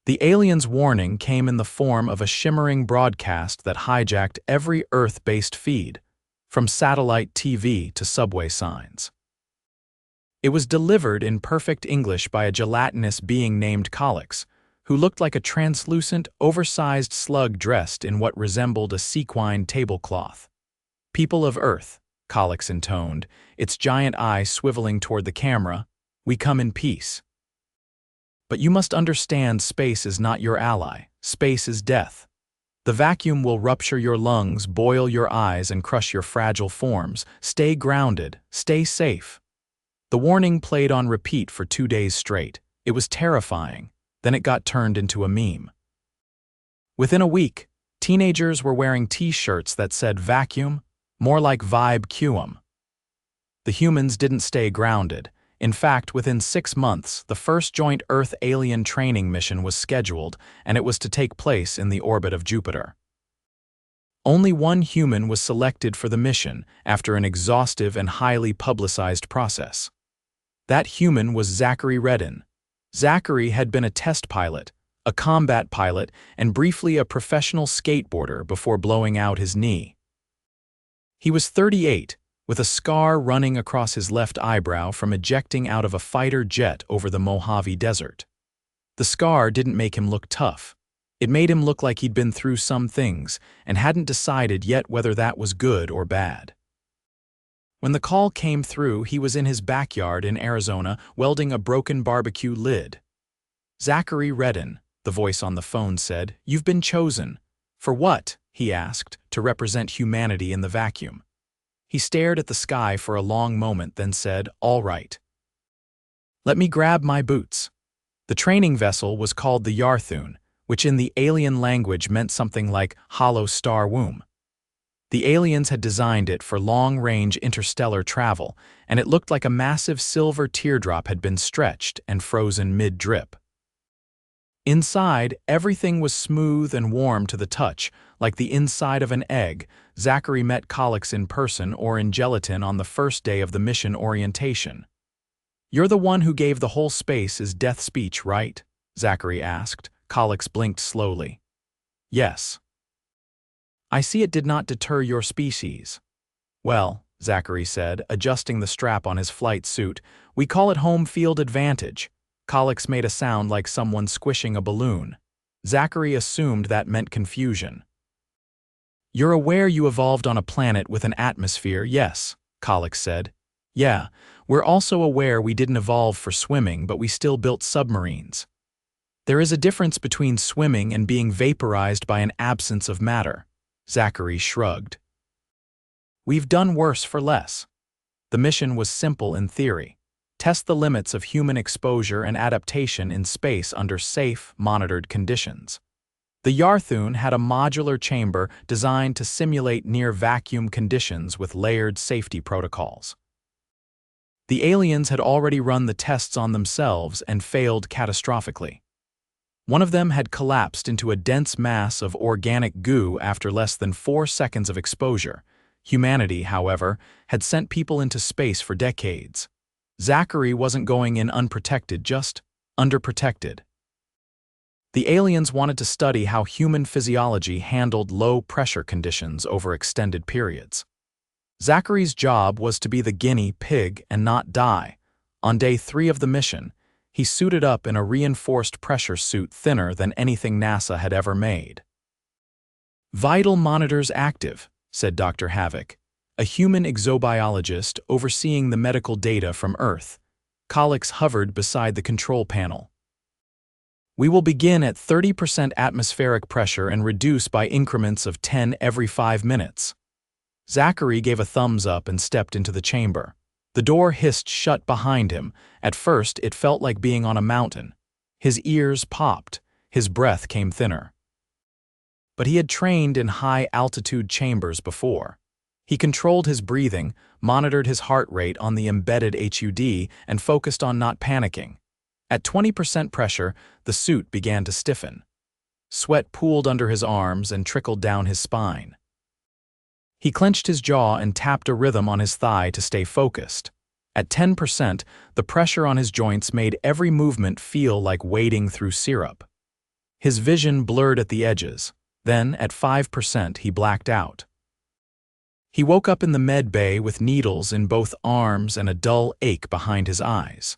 The aliens' warning came in the form of a shimmering broadcast that hijacked every Earth-based feed, from satellite TV to subway signs. It was delivered in perfect English by a gelatinous being named Calix, who looked like a translucent, oversized slug dressed in what resembled a sequined tablecloth. "People of Earth," Calix intoned, its giant eye swiveling toward the camera, "we come in peace. But you must understand space is not your ally. Space is death. The vacuum will rupture your lungs, boil your eyes, and crush your fragile forms. Stay grounded. Stay safe." The warning played on repeat for 2 days straight. It was terrifying. Then it got turned into a meme. Within a week, teenagers were wearing T-shirts that said vacuum, more like vibe QM. The humans didn't stay grounded. In fact, within 6 months, the first joint Earth alien training mission was scheduled, and it was to take place in the orbit of Jupiter. Only one human was selected for the mission after an exhaustive and highly publicized process. That human was Zachary Reddin. Zachary had been a test pilot, a combat pilot, and briefly a professional skateboarder before blowing out his knee. He was 38, with a scar running across his left eyebrow from ejecting out of a fighter jet over the Mojave Desert. The scar didn't make him look tough. It made him look like he'd been through some things and hadn't decided yet whether that was good or bad. When the call came through, he was in his backyard in Arizona welding a broken barbecue lid. "Zachary Reddin," the voice on the phone said, "you've been chosen." "For what?" he asked, "to represent humanity in the vacuum." He stared at the sky for a long moment, then said, "All right. Let me grab my boots." The training vessel was called the Yarthun, which in the alien language meant something like hollow star womb. The aliens had designed it for long-range interstellar travel, and it looked like a massive silver teardrop had been stretched and frozen mid-drip. Inside, everything was smooth and warm to the touch, like the inside of an egg. Zachary met Calix in person or in gelatin on the first day of the mission orientation. "You're the one who gave the whole space his death speech, right?" Zachary asked. Calix blinked slowly. "Yes." "I see it did not deter your species." "Well," Zachary said, adjusting the strap on his flight suit, "we call it home field advantage." Calix made a sound like someone squishing a balloon. Zachary assumed that meant confusion. "You're aware you evolved on a planet with an atmosphere, yes?" Calix said. "Yeah, we're also aware we didn't evolve for swimming, but we still built submarines. There is a difference between swimming and being vaporized by an absence of matter." Zachary shrugged. "We've done worse for less." The mission was simple in theory. Test the limits of human exposure and adaptation in space under safe, monitored conditions. The Yarthun had a modular chamber designed to simulate near-vacuum conditions with layered safety protocols. The aliens had already run the tests on themselves and failed catastrophically. One of them had collapsed into a dense mass of organic goo after less than 4 seconds of exposure. Humanity, however, had sent people into space for decades. Zachary wasn't going in unprotected, just underprotected. The aliens wanted to study how human physiology handled low-pressure conditions over extended periods. Zachary's job was to be the guinea pig and not die. On day 3 of the mission, he suited up in a reinforced pressure suit thinner than anything NASA had ever made. "Vital monitors active," said Dr. Havoc, a human exobiologist overseeing the medical data from Earth. Calix hovered beside the control panel. "We will begin at 30% atmospheric pressure and reduce by increments of 10 every 5 minutes. Zachary gave a thumbs up and stepped into the chamber. The door hissed shut behind him. At first, it felt like being on a mountain. His ears popped. His breath came thinner. But he had trained in high-altitude chambers before. He controlled his breathing, monitored his heart rate on the embedded HUD, and focused on not panicking. At 20% pressure, the suit began to stiffen. Sweat pooled under his arms and trickled down his spine. He clenched his jaw and tapped a rhythm on his thigh to stay focused. At 10%, the pressure on his joints made every movement feel like wading through syrup. His vision blurred at the edges. Then, at 5%, he blacked out. He woke up in the med bay with needles in both arms and a dull ache behind his eyes.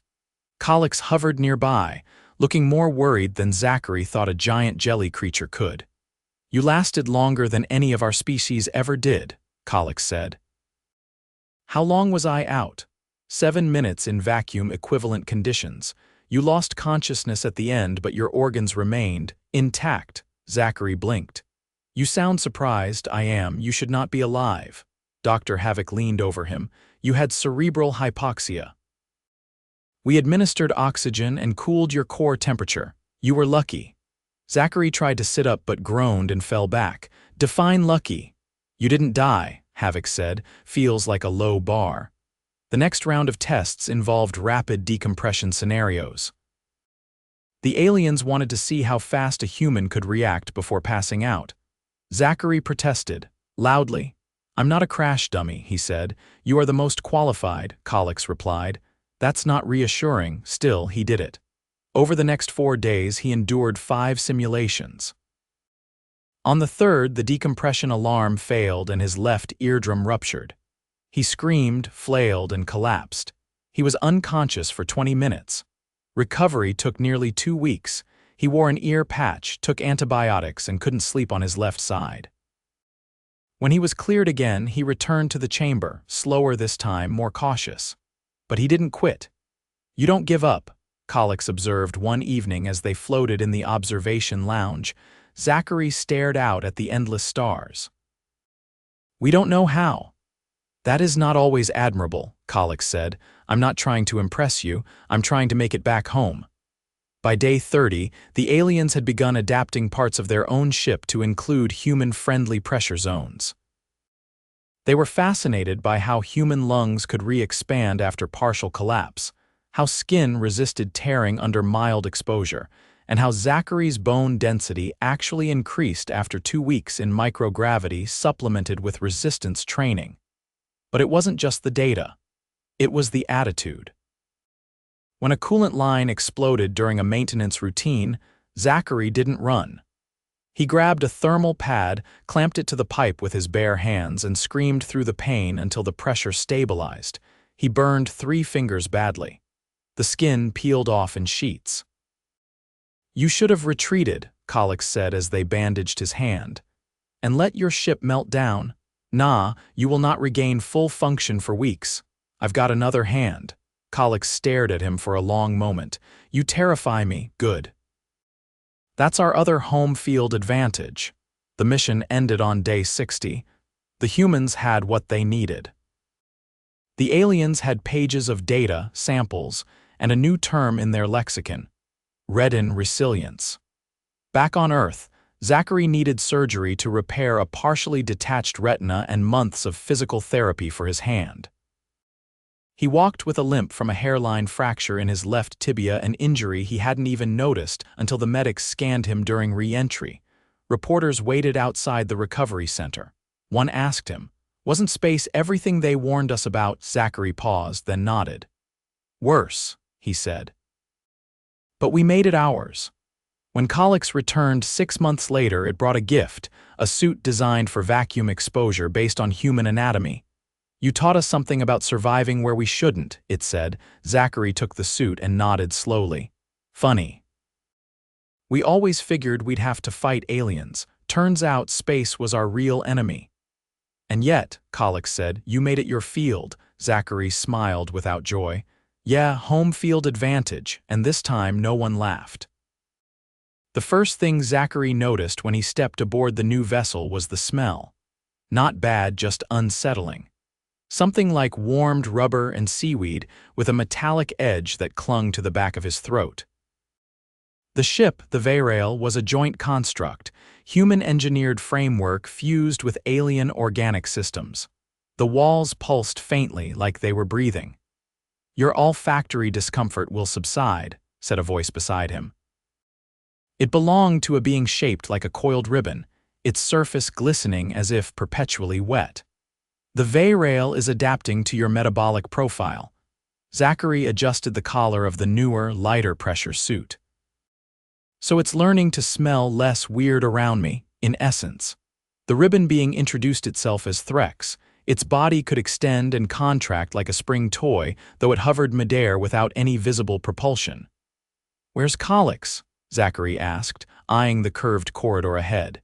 Colics hovered nearby, looking more worried than Zachary thought a giant jelly creature could. "You lasted longer than any of our species ever did," Colics said. "How long was I out?" 7 minutes in vacuum-equivalent conditions. "You lost consciousness at the end, but your organs remained intact." Zachary blinked. "You sound surprised." "I am. You should not be alive." Dr. Havoc leaned over him. "You had cerebral hypoxia. We administered oxygen and cooled your core temperature. You were lucky." Zachary tried to sit up but groaned and fell back. "Define lucky." "You didn't die," Havoc said. "Feels like a low bar." The next round of tests involved rapid decompression scenarios. The aliens wanted to see how fast a human could react before passing out. Zachary protested, loudly. "I'm not a crash dummy," he said. "You are the most qualified," Colics replied. "That's not reassuring." Still, he did it. Over the next 4 days, he endured 5 simulations. On the third, the decompression alarm failed and his left eardrum ruptured. He screamed, flailed, and collapsed. He was unconscious for 20 minutes. Recovery took nearly 2 weeks. He wore an ear patch, took antibiotics, and couldn't sleep on his left side. When he was cleared again, he returned to the chamber, slower this time, more cautious. But he didn't quit. "You don't give up," Colics observed one evening as they floated in the observation lounge. Zachary stared out at the endless stars. "We don't know how." "That is not always admirable," Colics said. "I'm not trying to impress you, I'm trying to make it back home." By day 30, the aliens had begun adapting parts of their own ship to include human-friendly pressure zones. They were fascinated by how human lungs could re-expand after partial collapse, how skin resisted tearing under mild exposure, and how Zachary's bone density actually increased after 2 weeks in microgravity supplemented with resistance training. But it wasn't just the data. It was the attitude. When a coolant line exploded during a maintenance routine, Zachary didn't run. He grabbed a thermal pad, clamped it to the pipe with his bare hands, and screamed through the pain until the pressure stabilized. He burned 3 fingers badly. The skin peeled off in sheets. "You should have retreated," Colics said as they bandaged his hand. "And let your ship melt down. Nah, you will not regain full function for weeks. I've got another hand." Colics stared at him for a long moment. "You terrify me." "Good. That's our other home field advantage." The mission ended on day 60. The humans had what they needed. The aliens had pages of data, samples, and a new term in their lexicon: Reddin resilience. Back on Earth, Zachary needed surgery to repair a partially detached retina and months of physical therapy for his hand. He walked with a limp from a hairline fracture in his left tibia, an injury he hadn't even noticed until the medics scanned him during re-entry. Reporters waited outside the recovery center. One asked him, "Wasn't space everything they warned us about?" Zachary paused, then nodded. "Worse," he said. "But we made it ours." When Colics returned 6 months later, it brought a gift, a suit designed for vacuum exposure based on human anatomy. "You taught us something about surviving where we shouldn't," it said. Zachary took the suit and nodded slowly. "Funny. We always figured we'd have to fight aliens. Turns out space was our real enemy." "And yet," Colics said, "you made it your field." Zachary smiled without joy. "Yeah, home field advantage, and this time no one laughed." The first thing Zachary noticed when he stepped aboard the new vessel was the smell. Not bad, just unsettling. Something like warmed rubber and seaweed with a metallic edge that clung to the back of his throat. The ship, the Veyrael, was a joint construct, human-engineered framework fused with alien organic systems. The walls pulsed faintly like they were breathing. "Your olfactory discomfort will subside," said a voice beside him. It belonged to a being shaped like a coiled ribbon, its surface glistening as if perpetually wet. "The Veyrael is adapting to your metabolic profile." Zachary adjusted the collar of the newer, lighter pressure suit. So it's learning to smell less weird around me, in essence. The ribbon being introduced itself as Threx. Its body could extend and contract like a spring toy, though it hovered midair without any visible propulsion. "Where's Colix?" Zachary asked, eyeing the curved corridor ahead.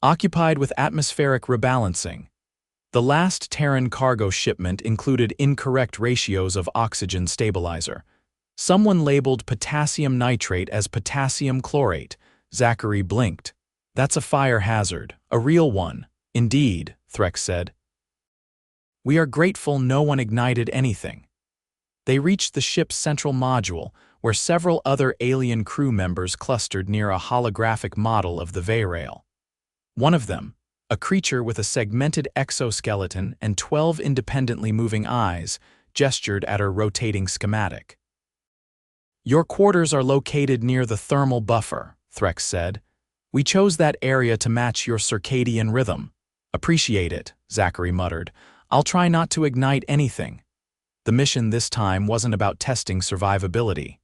"Occupied with atmospheric rebalancing. The last Terran cargo shipment included incorrect ratios of oxygen stabilizer. Someone labeled potassium nitrate as potassium chlorate." Zachary blinked. "That's a fire hazard, a real one." "Indeed," Threx said. "We are grateful no one ignited anything." They reached the ship's central module, where several other alien crew members clustered near a holographic model of the Veyrael. One of them, a creature with a segmented exoskeleton and 12 independently moving eyes, gestured at her rotating schematic. "Your quarters are located near the thermal buffer," Threx said. "We chose that area to match your circadian rhythm." "Appreciate it," Zachary muttered. "I'll try not to ignite anything." The mission this time wasn't about testing survivability.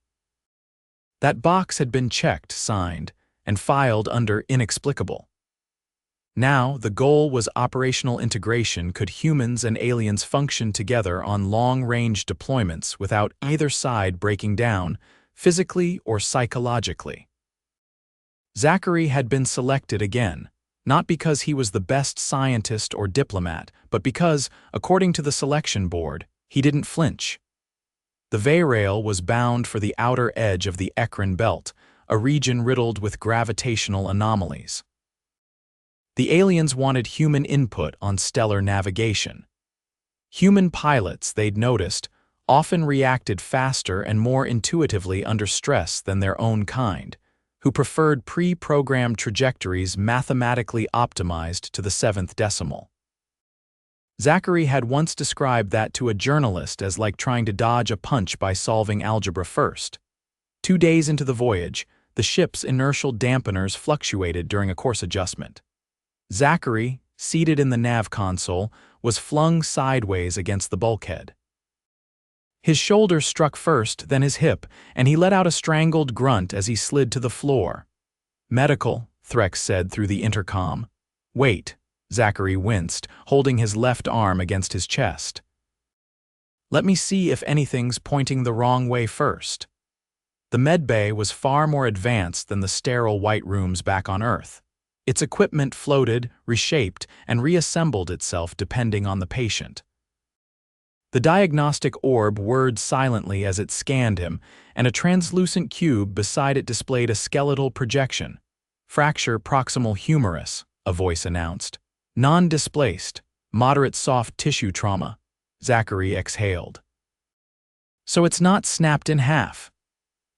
That box had been checked, signed, and filed under inexplicable. Now, the goal was operational integration. Could humans and aliens function together on long-range deployments without either side breaking down, physically or psychologically? Zachary had been selected again, not because he was the best scientist or diplomat, but because, according to the selection board, he didn't flinch. The Veyrael was bound for the outer edge of the Ekron Belt, a region riddled with gravitational anomalies. The aliens wanted human input on stellar navigation. Human pilots, they'd noticed, often reacted faster and more intuitively under stress than their own kind, who preferred pre-programmed trajectories mathematically optimized to the 7th decimal. Zachary had once described that to a journalist as like trying to dodge a punch by solving algebra first. 2 days into the voyage, the ship's inertial dampeners fluctuated during a course adjustment. Zachary, seated in the nav console, was flung sideways against the bulkhead. His shoulder struck first, then his hip, and he let out a strangled grunt as he slid to the floor. "Medical," Threx said through the intercom. "Wait," Zachary winced, holding his left arm against his chest. "Let me see if anything's pointing the wrong way first." The medbay was far more advanced than the sterile white rooms back on Earth. Its equipment floated, reshaped, and reassembled itself depending on the patient. The diagnostic orb whirred silently as it scanned him, and a translucent cube beside it displayed a skeletal projection. "Fracture proximal humerus," a voice announced. "Non-displaced, moderate soft tissue trauma." Zachary exhaled. "So it's not snapped in half."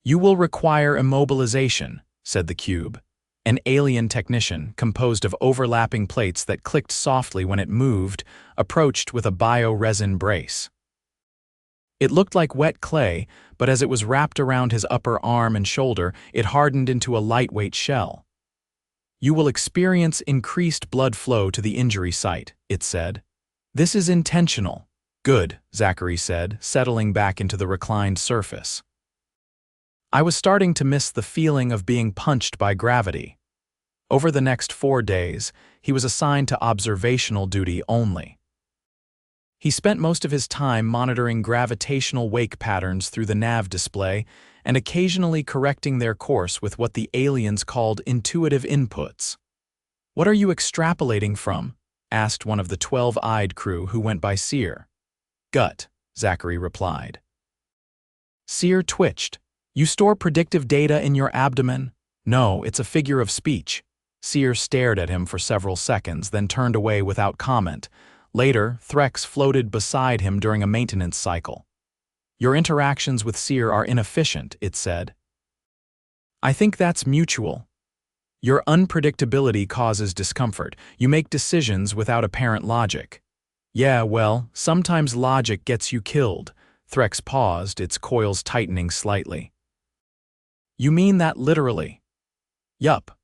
"You will require immobilization," said the cube. An alien technician, composed of overlapping plates that clicked softly when it moved, approached with a bioresin brace. It looked like wet clay, but as it was wrapped around his upper arm and shoulder, it hardened into a lightweight shell. "You will experience increased blood flow to the injury site," it said. "This is intentional." "Good," Zachary said, settling back into the reclined surface. I was starting to miss the feeling of being punched by gravity. Over the next 4 days, he was assigned to observational duty only. He spent most of his time monitoring gravitational wake patterns through the nav display and occasionally correcting their course with what the aliens called intuitive inputs. "What are you extrapolating from?" asked one of the 12-eyed crew who went by Seer. "Gut," Zachary replied. Seer twitched. "You store predictive data in your abdomen?" "No, it's a figure of speech." Seer stared at him for several seconds, then turned away without comment. Later, Threx floated beside him during a maintenance cycle. "Your interactions with Seer are inefficient," it said. "I think that's mutual. Your unpredictability causes discomfort. You make decisions without apparent logic." "Yeah, well, sometimes logic gets you killed." Threx paused, its coils tightening slightly. "You mean that literally?" "Yup."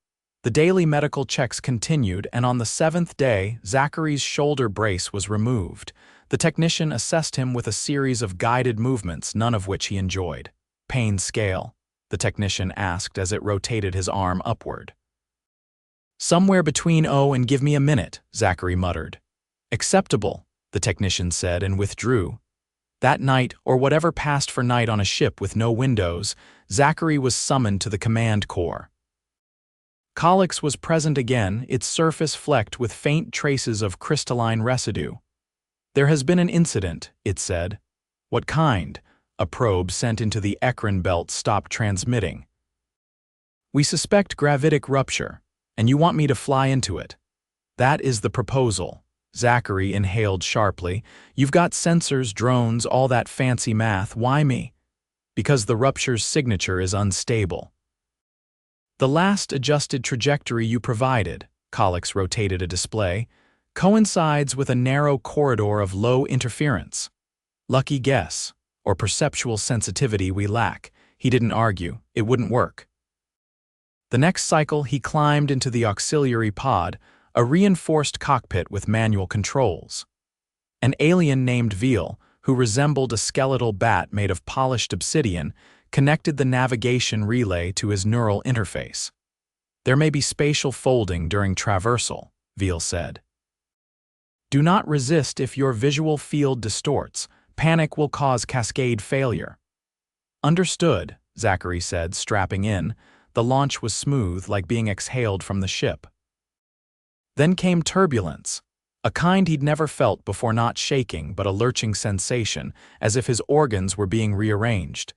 The daily medical checks continued, and on the 7th day, Zachary's shoulder brace was removed. The technician assessed him with a series of guided movements, none of which he enjoyed. Pain scale. the technician asked as it rotated his arm upward. Somewhere between "oh" and "give me a minute," Zachary muttered. Acceptable, the technician said and withdrew. That night, or whatever passed for night on a ship with no windows, Zachary was summoned to the command core. Calyx was present again, its surface flecked with faint traces of crystalline residue. There has been an incident, it said. What kind? A probe sent into the Ekron belt stopped transmitting. We suspect gravitic rupture, and you want me to fly into it. That is the proposal. Zachary inhaled sharply. You've got sensors, drones, all that fancy math. Why me? Because the rupture's signature is unstable. The last adjusted trajectory you provided, Calyx rotated a display, coincides with a narrow corridor of low interference. Lucky guess, or perceptual sensitivity we lack. He didn't argue. It wouldn't work. The next cycle, he climbed into the auxiliary pod, a reinforced cockpit with manual controls. An alien named Veyrael, who resembled a skeletal bat made of polished obsidian, connected the navigation relay to his neural interface. There may be spatial folding during traversal, Veyrael said. Do not resist if your visual field distorts. Panic will cause cascade failure. Understood, Zachary said, strapping in. The launch was smooth, like being exhaled from the ship. Then came turbulence, a kind he'd never felt before, not shaking, but a lurching sensation, as if his organs were being rearranged.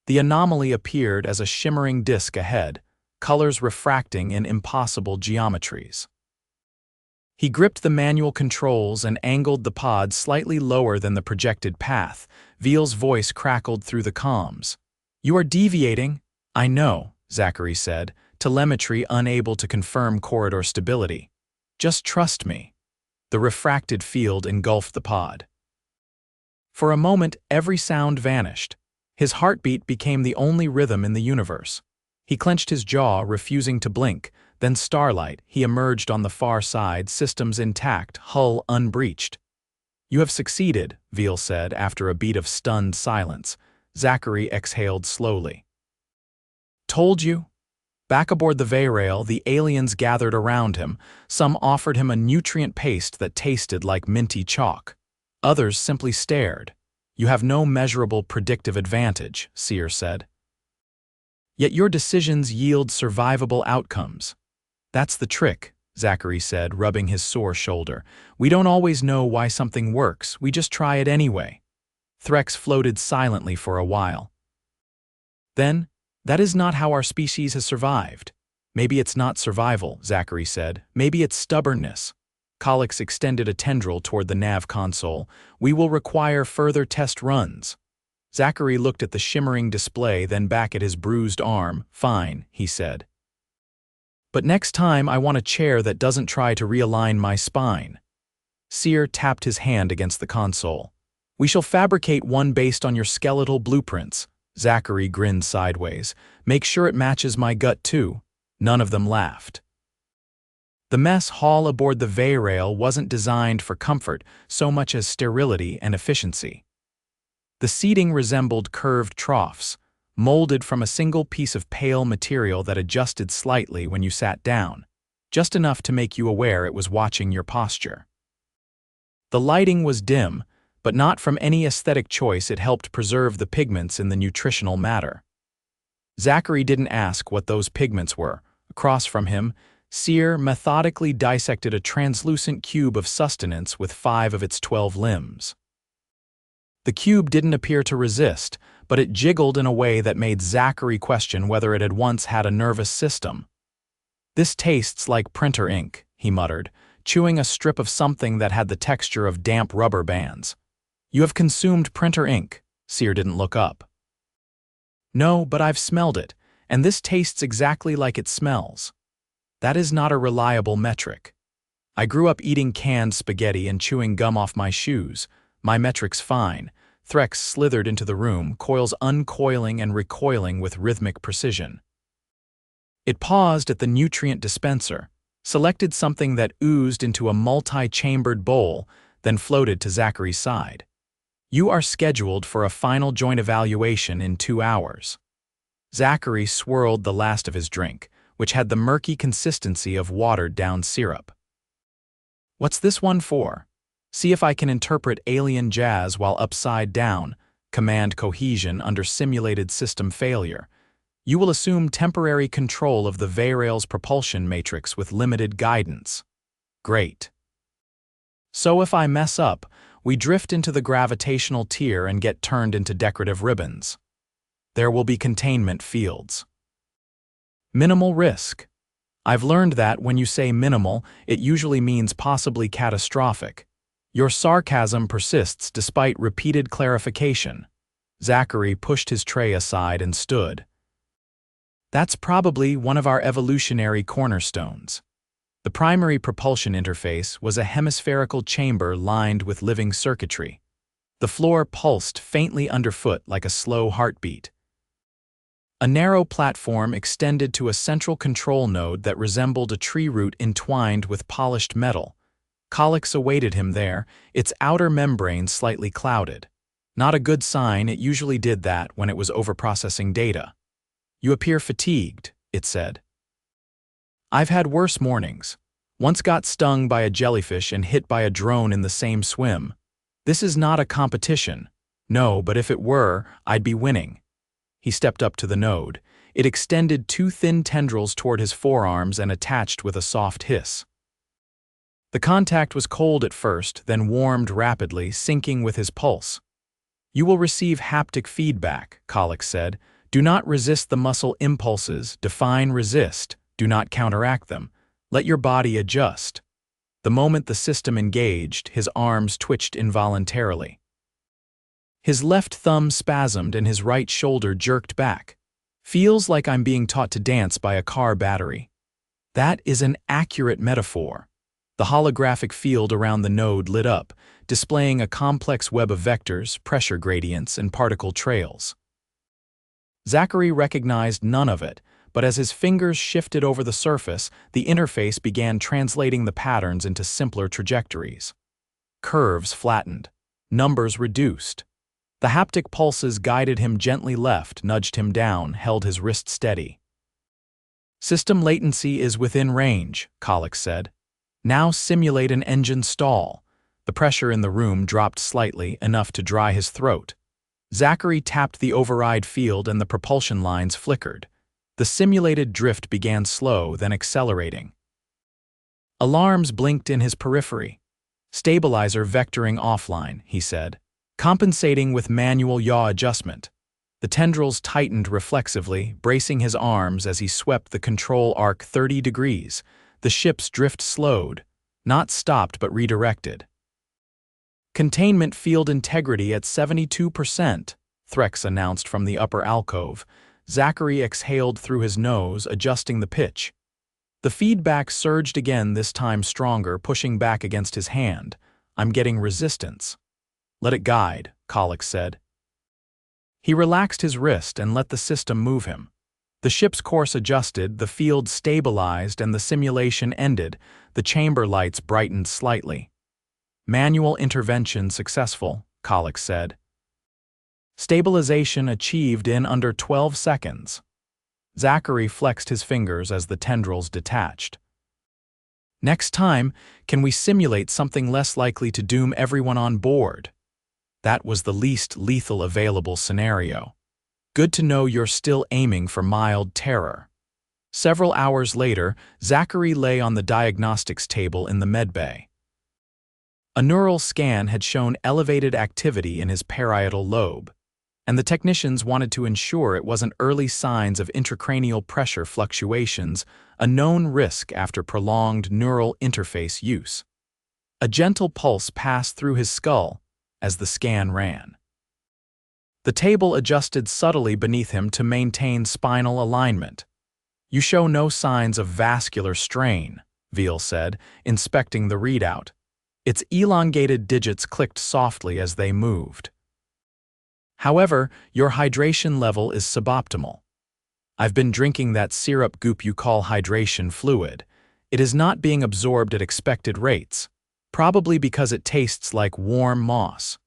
The anomaly appeared as a shimmering disk ahead, colors refracting in impossible geometries. He gripped the manual controls and angled the pod slightly lower than the projected path. Veyrael's voice crackled through the comms. You are deviating. I know, Zachary said, telemetry unable to confirm corridor stability. Just trust me. The refracted field engulfed the pod. For a moment, every sound vanished. His heartbeat became the only rhythm in the universe. He clenched his jaw, refusing to blink. Then starlight, he emerged on the far side, systems intact, hull unbreached. You have succeeded, Veyrael said after a beat of stunned silence. Zachary exhaled slowly. Told you? Back aboard the Veyrael, the aliens gathered around him. Some offered him a nutrient paste that tasted like minty chalk. Others simply stared. You have no measurable predictive advantage, Seer said. Yet your decisions yield survivable outcomes. That's the trick, Zachary said, rubbing his sore shoulder. We don't always know why something works, we just try it anyway. Threx floated silently for a while. Then, that is not how our species has survived. Maybe it's not survival, Zachary said. Maybe it's stubbornness. Calyx extended a tendril toward the nav console. We will require further test runs. Zachary looked at the shimmering display, then back at his bruised arm. Fine, he said. But next time I want a chair that doesn't try to realign my spine. Seer tapped his hand against the console. We shall fabricate one based on your skeletal blueprints. Zachary grinned sideways. Make sure it matches my gut too. None of them laughed. The mess hall aboard the Veyrael wasn't designed for comfort so much as sterility and efficiency. The seating resembled curved troughs, molded from a single piece of pale material that adjusted slightly when you sat down, just enough to make you aware it was watching your posture. The lighting was dim, but not from any aesthetic choice. It helped preserve the pigments in the nutritional matter. Zachary didn't ask what those pigments were. Across from him, Seer methodically dissected a translucent cube of sustenance with 5 of its 12 limbs. The cube didn't appear to resist, but it jiggled in a way that made Zachary question whether it had once had a nervous system. This tastes like printer ink, he muttered, chewing a strip of something that had the texture of damp rubber bands. You have consumed printer ink. Seer didn't look up. No, but I've smelled it, and this tastes exactly like it smells. That is not a reliable metric. I grew up eating canned spaghetti and chewing gum off my shoes. My metric's fine. Threx slithered into the room, coils uncoiling and recoiling with rhythmic precision. It paused at the nutrient dispenser, selected something that oozed into a multi-chambered bowl, then floated to Zachary's side. You are scheduled for a final joint evaluation in 2 hours. Zachary swirled the last of his drink, which had the murky consistency of watered-down syrup. "What's this one for?" "See if I can interpret alien jazz while upside down, command cohesion under simulated system failure. You will assume temporary control of the Veyrael's propulsion matrix with limited guidance." "Great." "So if I mess up, we drift into the gravitational tier and get turned into decorative ribbons. There will be containment fields." "Minimal risk." I've learned that when you say minimal, it usually means possibly catastrophic. Your sarcasm persists despite repeated clarification. Zachary pushed his tray aside and stood. "That's probably one of our evolutionary cornerstones." The primary propulsion interface was a hemispherical chamber lined with living circuitry. The floor pulsed faintly underfoot like a slow heartbeat. A narrow platform extended to a central control node that resembled a tree root entwined with polished metal. Calyx awaited him there, its outer membrane slightly clouded. Not a good sign, it usually did that when it was overprocessing data. "You appear fatigued," it said. "I've had worse mornings. Once got stung by a jellyfish and hit by a drone in the same swim. This is not a competition. No, but if it were, I'd be winning." He stepped up to the node. It extended two thin tendrils toward his forearms and attached with a soft hiss. The contact was cold at first, then warmed rapidly, syncing with his pulse. "You will receive haptic feedback," Calyx said. "Do not resist the muscle impulses, define resist, do not counteract them. Let your body adjust." The moment the system engaged, his arms twitched involuntarily. His left thumb spasmed and his right shoulder jerked back. "Feels like I'm being taught to dance by a car battery." That is an accurate metaphor. The holographic field around the node lit up, displaying a complex web of vectors, pressure gradients, and particle trails. Zachary recognized none of it, but as his fingers shifted over the surface, the interface began translating the patterns into simpler trajectories. Curves flattened. Numbers reduced. The haptic pulses guided him gently left, nudged him down, held his wrist steady. "System latency is within range," Calyx said. "Now simulate an engine stall." The pressure in the room dropped slightly, enough to dry his throat. Zachary tapped the override field and the propulsion lines flickered. The simulated drift began slow, then accelerating. Alarms blinked in his periphery. "Stabilizer vectoring offline," he said, compensating with manual yaw adjustment. The tendrils tightened reflexively, bracing his arms as he swept the control arc 30 degrees. The ship's drift slowed, not stopped but redirected. "Containment field integrity at 72%, Threx announced from the upper alcove. Zachary exhaled through his nose, adjusting the pitch. The feedback surged again, this time stronger, pushing back against his hand. "I'm getting resistance." "Let it guide," Calyx said. He relaxed his wrist and let the system move him. The ship's course adjusted, the field stabilized, and the simulation ended. The chamber lights brightened slightly. "Manual intervention successful," Calyx said. "Stabilization achieved in under 12 seconds. Zachary flexed his fingers as the tendrils detached. "Next time, can we simulate something less likely to doom everyone on board?" That was the least lethal available scenario. "Good to know you're still aiming for mild terror." Several hours later, Zachary lay on the diagnostics table in the medbay. A neural scan had shown elevated activity in his parietal lobe, and the technicians wanted to ensure it wasn't early signs of intracranial pressure fluctuations, a known risk after prolonged neural interface use. A gentle pulse passed through his skull as the scan ran. The table adjusted subtly beneath him to maintain spinal alignment. "You show no signs of vascular strain," Veyrael said, inspecting the readout. Its elongated digits clicked softly as they moved. "However, your hydration level is suboptimal. I've been drinking that syrup goop you call hydration fluid. It is not being absorbed at expected rates, probably because it tastes like warm moss.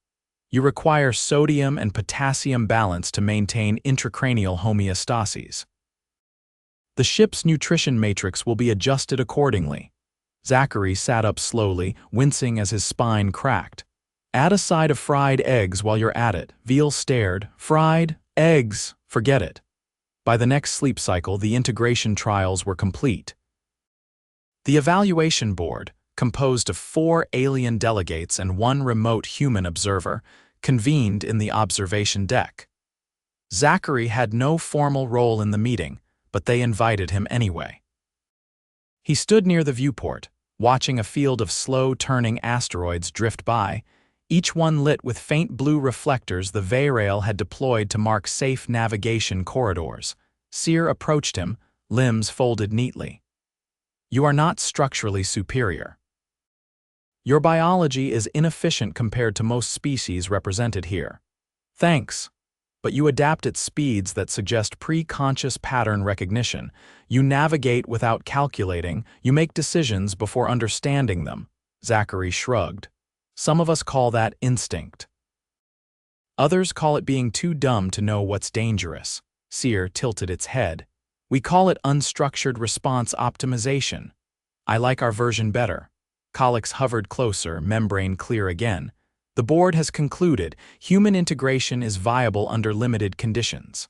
You require sodium and potassium balance to maintain intracranial homeostasis. The ship's nutrition matrix will be adjusted accordingly. Zachary sat up slowly, wincing as his spine cracked. Add a side of fried eggs while you're at it. Veal stared. Fried eggs? Forget it. By the next sleep cycle, the integration trials were complete. The evaluation board, composed of 4 alien delegates and 1 remote human observer, convened in the observation deck. Zachary had no formal role in the meeting, but they invited him anyway. He stood near the viewport, watching a field of slow-turning asteroids drift by, each one lit with faint blue reflectors the Veyrael had deployed to mark safe navigation corridors. Seer approached him, limbs folded neatly. You are not structurally superior. Your biology is inefficient compared to most species represented here. Thanks, but you adapt at speeds that suggest pre-conscious pattern recognition. You navigate without calculating, you make decisions before understanding them. Zachary shrugged. Some of us call that instinct. Others call it being too dumb to know what's dangerous. Seer tilted its head. We call it unstructured response optimization. I like our version better. Calyx hovered closer, membrane clear again. The board has concluded human integration is viable under limited conditions.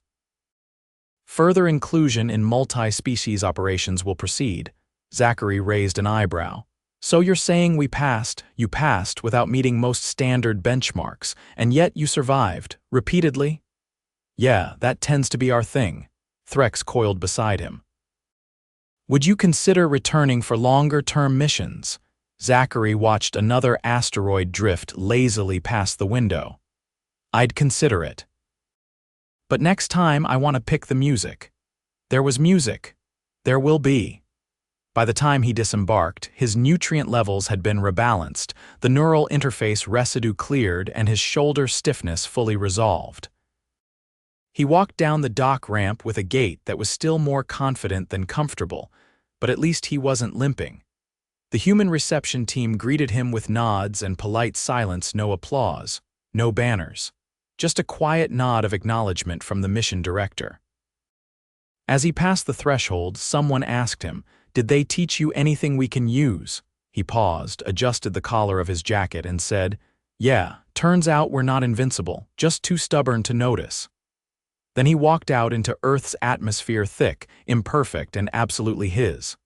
Further inclusion in multi-species operations will proceed. Zachary raised an eyebrow. So you're saying you passed without meeting most standard benchmarks, and yet you survived, repeatedly? Yeah, that tends to be our thing. Threx coiled beside him. Would you consider returning for longer-term missions? Zachary watched another asteroid drift lazily past the window. I'd consider it. But next time I want to pick the music. There was music. There will be. By the time he disembarked, his nutrient levels had been rebalanced, the neural interface residue cleared, and his shoulder stiffness fully resolved. He walked down the dock ramp with a gait that was still more confident than comfortable, but at least he wasn't limping. The human reception team greeted him with nods and polite silence, no applause, no banners. Just a quiet nod of acknowledgement from the mission director. As he passed the threshold, someone asked him, "Did they teach you anything we can use?" He paused, adjusted the collar of his jacket, and said, "Yeah, turns out we're not invincible, just too stubborn to notice." Then he walked out into Earth's atmosphere, thick, imperfect, and absolutely his.